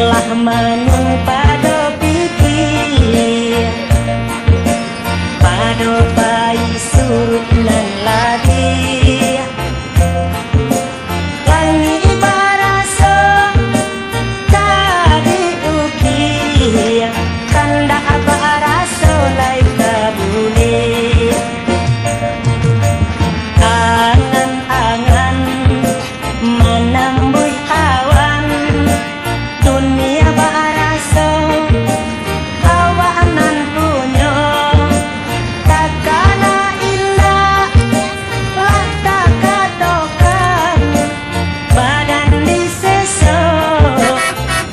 lah manung pado pikir pado pai surut nan lagi langi baraso tadi ukir kanda baraso lai kabuli angan-angan manambui awan dunia baraso awanan punyo takana indah lah takatokan badan diseso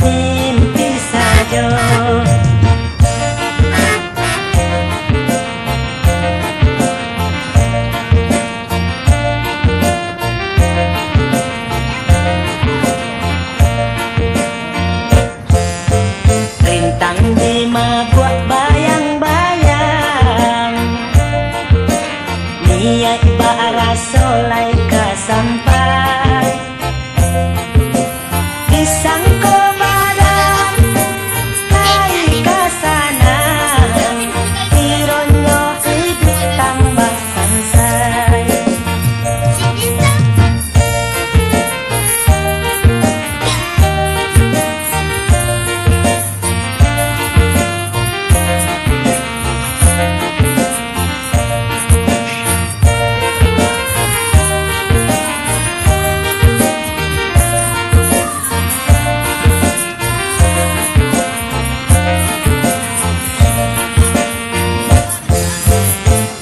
mimpi saja. Rintang di buat bayang-bayang niat baraso lai sampai disangko badan lai kasana ironyo hidup tambah sansai.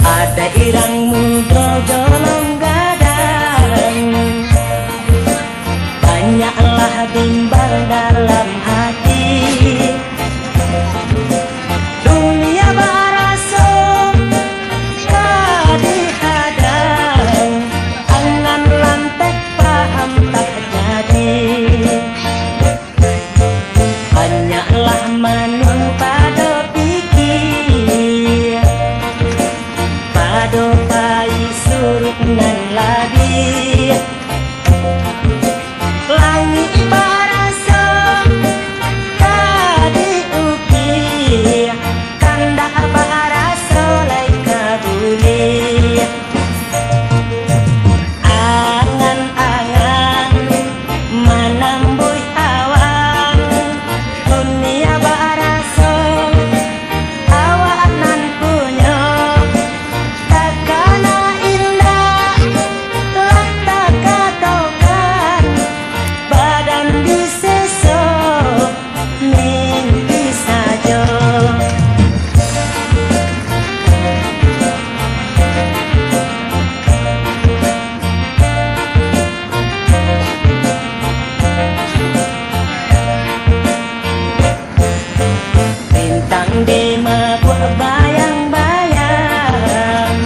Ada irang muda jolong gadang, banyaklah bimbang dalam hati. Dunia baraso kadihadang, angan lantek paham tak jadi. Banyaklah manung pado pikir pado pai surut nan lagi langi baraso tadi ukir kanda baraso lai kabuli angan-angan manambui awan dunia baraso awanan punyo takana indah lah takatokan badan diseso mimpi saja. Bintang di buat bayang-bayang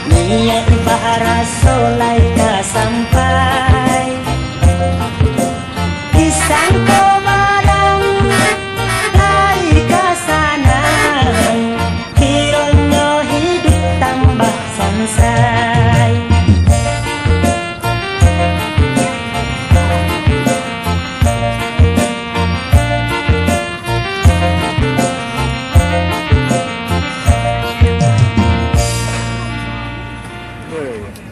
niat baraso lai sampai disangko barang lai kasana kironyo hidup tambah sansai. Woi.